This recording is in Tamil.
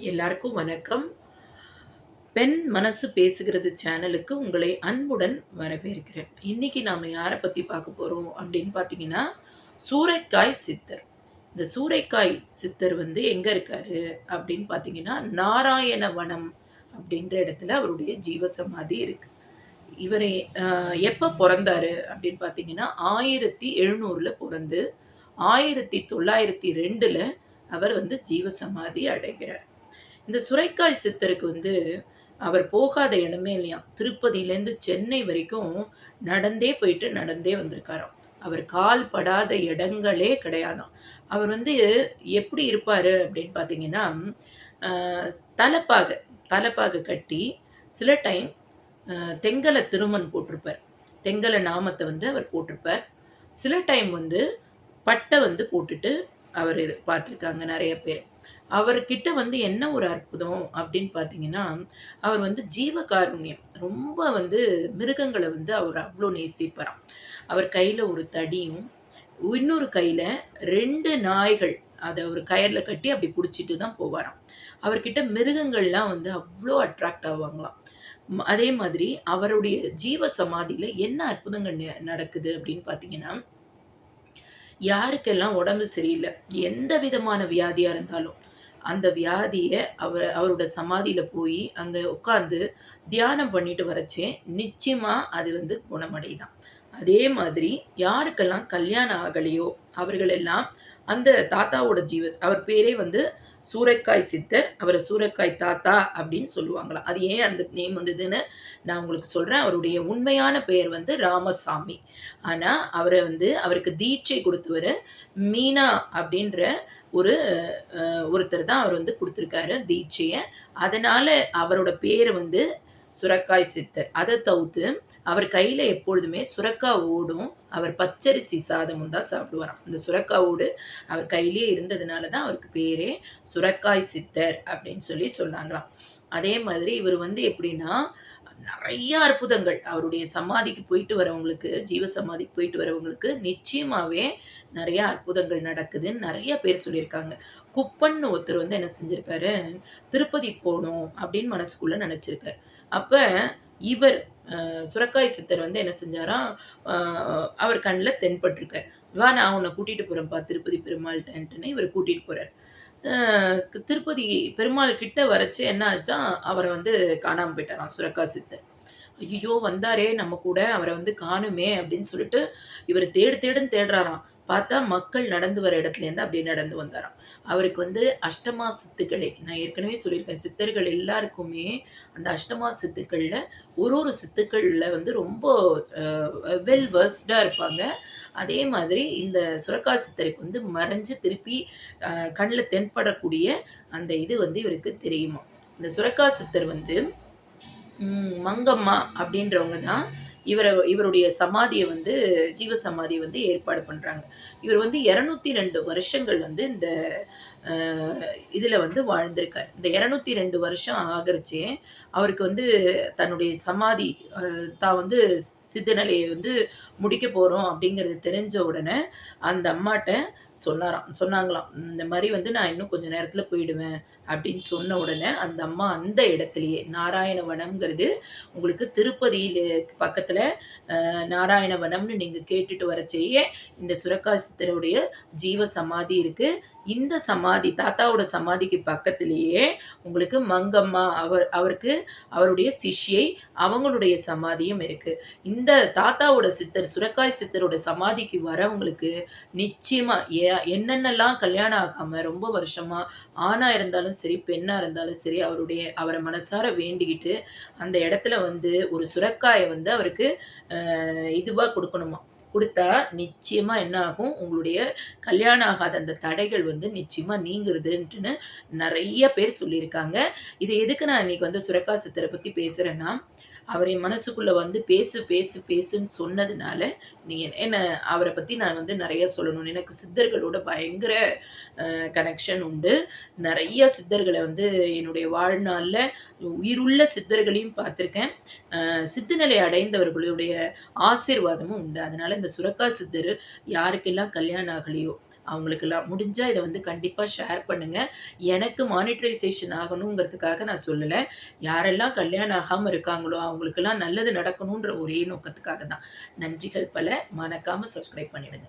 எல்லாருக்கும் வணக்கம். பெண் மனசு பேசுகிறது சேனலுக்கு உங்களை அன்புடன் வரவேற்கிறேன். இன்னைக்கு நாம யார பத்தி பார்க்க போறோம் அப்படின்னு பார்த்தீங்கன்னா, சூரைக்காய் சித்தர். இந்த சூரைக்காய் சித்தர் வந்து எங்க இருக்காரு அப்படின்னு பார்த்தீங்கன்னா, நாராயணவனம் அப்படின்ற இடத்துல அவருடைய ஜீவசமாதி இருக்கு. இவரு எப்ப பொறந்தாரு அப்படின்னு பார்த்தீங்கன்னா, 1700ல பொறந்து 1902ல அவர் வந்து ஜீவசமாதி அடைகிறார். இந்த சுரைக்காய் சித்தருக்கு வந்து அவர் போகாத இடமே இல்லையாம். திருப்பதியிலேருந்து சென்னை வரைக்கும் நடந்தே போயிட்டு நடந்தே வந்திருக்காராம். அவர் கால் படாத இடங்களே கிடையாதாம். அவர் வந்து எப்படி இருப்பாரு அப்படின்னு பார்த்தீங்கன்னா, அ தலப்பாக தலப்பாக கட்டி சில டைம் தெங்கல திருமண் போட்டிருப்பார். தெங்கல நாமத்த வந்து அவர் போட்டிருப்பார். சில டைம் வந்து பட்டை வந்து போட்டுட்டு அவரு பார்த்துருக்காங்க நெறைய பேர். அவர்கிட்ட வந்து என்ன ஒரு அற்புதம் அப்படின்னு பார்த்தீங்கன்னா, அவர் வந்து ஜீவகாருண்யம். ரொம்ப வந்து மிருகங்கள வந்து அவர் அவ்ளோ நேசிப்பாராம். அவர் கையில ஒரு தடியும், இன்னொரு கையில 2 நாய்கள். அத ஒரு கயர்ல கட்டி அப்படி புடிச்சிட்டு தான் போவாராம். அவர்கிட்ட மிருகங்கள்லாம் வந்து அவ்ளோ அட்ராக்ட் ஆவாங்களாம். அதே மாதிரி அவருடைய ஜீவ சமாதியில என்ன அற்புதங்கள் நடக்குது அப்படின்னு பார்த்தீங்கன்னா, யாருக்கெல்லாம் உடம்பு சரியில்ல, எந்த விதமான வியாதியா இருந்தாலும், அந்த வியாதிய அவரோட சமாதியில போயி, அங்க உட்கார்ந்து தியானம் பண்ணிட்டு வரச்சே, நிச்சயமா அது வந்து குணமடையுதாம். அதே மாதிரி யாருக்கெல்லாம் கல்யாணம் ஆகலையோ, அவர்கள் எல்லாம் அந்த தாத்தாவோட அவர் பேரே வந்து சூரைக்காய் சித்தர். அவர சூரைக்காய் தாத்தா அப்படின்னு சொல்லுவாங்களாம். அது ஏன் அந்த நேம் வந்ததுன்னு நான் உங்களுக்கு சொல்றேன். அவருடைய உண்மையான பெயர் வந்து ராமசாமி. ஆனா, அவருக்கு தீட்சை குடுத்தவரு மீனா அப்படின்ற ஒரு ஒருத்தர் தான் அவர் வந்து குடுத்திருக்காரு தீட்சைய. அதனால அவரோட பேரு வந்து சுரக்காய் சித்தர். அத தவிர்த்து அவர் கையில எப்பொழுதுமே சுரக்கா ஓடும். அவர் பச்சரிசி சாதமும் தான் சாப்பிடுவாராம். இந்த சுரக்கா ஓடு அவர் கையிலேயே இருந்ததுனால தான் அவருக்கு பேரே சுரக்காய் சித்தர் அப்படின்னு சொல்லி சொன்னாங்களாம். அதே மாதிரி இவர் வந்து எப்படின்னா, நெறைய அற்புதங்கள் அவருடைய சமாதிக்கு போயிட்டு வரவங்களுக்கு, ஜீவ சமாதிக்கு போயிட்டு வரவங்களுக்கு நிச்சயமாவே நெறைய அற்புதங்கள் நடக்குதுன்னு நெறைய பேர் சொல்லியிருக்காங்க. குப்பன்னு ஒருத்தர் வந்து என்ன செஞ்சிருக்காரு, திருப்பதி போணும் அப்படின்னு மனசுக்குள்ள நெனச்சிருக்காரு. அப்ப இவர் சுரக்காய் சித்தர் வந்து என்ன செஞ்சாராம், அ அவர் கண்ல தென்பட்டுருக்கார். "வா நான் உன்ன கூட்டிட்டு போறேன்ப்பா திருப்பதி பெருமாள்ட்டன்ட்டுன்னு" இவர கூட்டிட்டு போறாரு. அ திருப்பதி பெருமாள் கிட்ட வரச்சு என்ன ஆச்சாம், அவர வந்து காணாம போயிட்டாராம் சுரக்கா சித்தர். ஐய்யயோ! வந்தாரே நம்ம கூட, அவர வந்து காணுமே அப்படின்னு சொல்லிட்டு, இவரு தேடு தேடுன்னு தேடுறாராம். பார்த்தா மக்கள் நடந்து வர இடத்துலேருந்து அப்படியே நடந்து வந்தாராம். அவருக்கு வந்து அஷ்டமா சித்துக்களே நான் ஏற்கனவே சொல்லியிருக்கேன். சித்தர்கள் எல்லாருக்குமே அந்த அஷ்டமா சித்துக்கள்ல ஒரு சித்துக்கள்ல வந்து ரொம்ப அ வெல் வெர்ஸ்டா இருப்பாங்க. அதே மாதிரி இந்த சுரக்கா சித்தருக்கு வந்து மறைஞ்சு திருப்பி அ கண்ல தென்படக்கூடிய அந்த இது வந்து இவருக்கு தெரியுமாம். இந்த சுரக்கா சித்தர் வந்து மங்கம்மா அப்படின்றவங்க தான் இவருடைய சமாதிய வந்து ஜீவ சமாதிய வந்து ஏற்பாடு பண்றாங்க. இவர் வந்து 202 வருஷங்கள் வந்து இந்த அ இதுல வந்து வாழ்ந்திருக்கார். இந்த 202 வருஷம் ஆகறச்சே, அவருக்கு வந்து தன்னுடைய சமாதி தான் வந்து சித்தநிலைய வந்து முடிக்க போறோம் அப்படிங்கிறது தெரிஞ்ச உடனே, அந்த அம்மாட்ட சொன்னாங்களாம். இந்த மாரி வந்து நான் இன்னும் கொஞ்ச நேரத்தில போயிடுவேன் அப்படின்னு சொன்ன உடனே, அந்த அம்மா அந்த இடத்திலேயே நாராயணவனம்ங்கிறது உங்களுக்கு திருப்பதியில பக்கத்தில நாராயணவனம்னு நீங்க கேட்டுட்டு வரச்சேயே, இந்த சுரக்காசித்தருடைய ஜீவ சமாதி இருக்கு. இந்த சமாதி தாத்தாவோட சமாதிக்கு பக்கத்திலேயே உங்களுக்கு மங்கம்மா அவருக்கு அவருடைய சிஷ்யை, அவங்களுடைய சமாதியும் இருக்கு. இந்த தாத்தாவோட சித்தர், சுரக்காய் சித்தரோட சமாதிக்கு வரவங்களுக்கு நிச்சயமா என்னென்னலாம் கல்யாணம் ஆகாம ரொம்ப வருஷமா ஆணா இருந்தாலும் சரி, பெண்ணா இருந்தாலும் சரி, அவர மனசார வேண்டிக்கிட்டு, அந்த இடத்துல வந்து ஒரு சுரக்காய வந்து அவருக்கு இதுவா குடுக்கணுமாம். குடுத்தா நிச்சயமா என்ன ஆகும், உங்களுடைய கல்யாணம் ஆகாத அந்த தடைகள் வந்து நிச்சயமா நீங்குறதுன்ட்டுன்னு நெறைய பேர் சொல்லியிருக்காங்க. இது எதுக்கு நான் இன்னைக்கு வந்து சுரக்கா சித்தர பத்தி பேசுறேன்னா, அவர் என் மனசுக்குள்ள வந்து பேசு, பேசு, பேசுன்னு சொன்னதுனால, நீ என்ன அவர பத்தி நான் வந்து நெறைய சொல்லணும். எனக்கு சித்தர்களோட பயங்கர கனெக்ஷன் உண்டு. நெறைய சித்தர்கள வந்து என்னுடைய வாழ்நாள்ல உயிருள்ள சித்தர்களையும் பார்த்துருக்கேன். சித்துநிலை அடைந்தவர்களுடைய ஆசீர்வாதமும் உண்டு. அதனால இந்த சுரக்கா சித்தர் யாருக்கெல்லாம் கல்யாணம் ஆகலையோ, அவங்களுக்கெல்லாம் முடிஞ்சா இத வந்து கண்டிப்பா ஷேர் பண்ணுங்க. எனக்கு மானிட்டரைசேஷன் ஆகணுங்கிறதுக்காக நான் சொல்லல. யாரெல்லாம் கல்யாணம் ஆகாம இருக்காங்களோ, அவங்களுக்கெல்லாம் நல்லது நடக்கணுன்ற ஒரே நோக்கத்துக்காக தான். நன்றிகள் பல. மறக்காம சப்ஸ்கிரைப் பண்ணிடுங்க.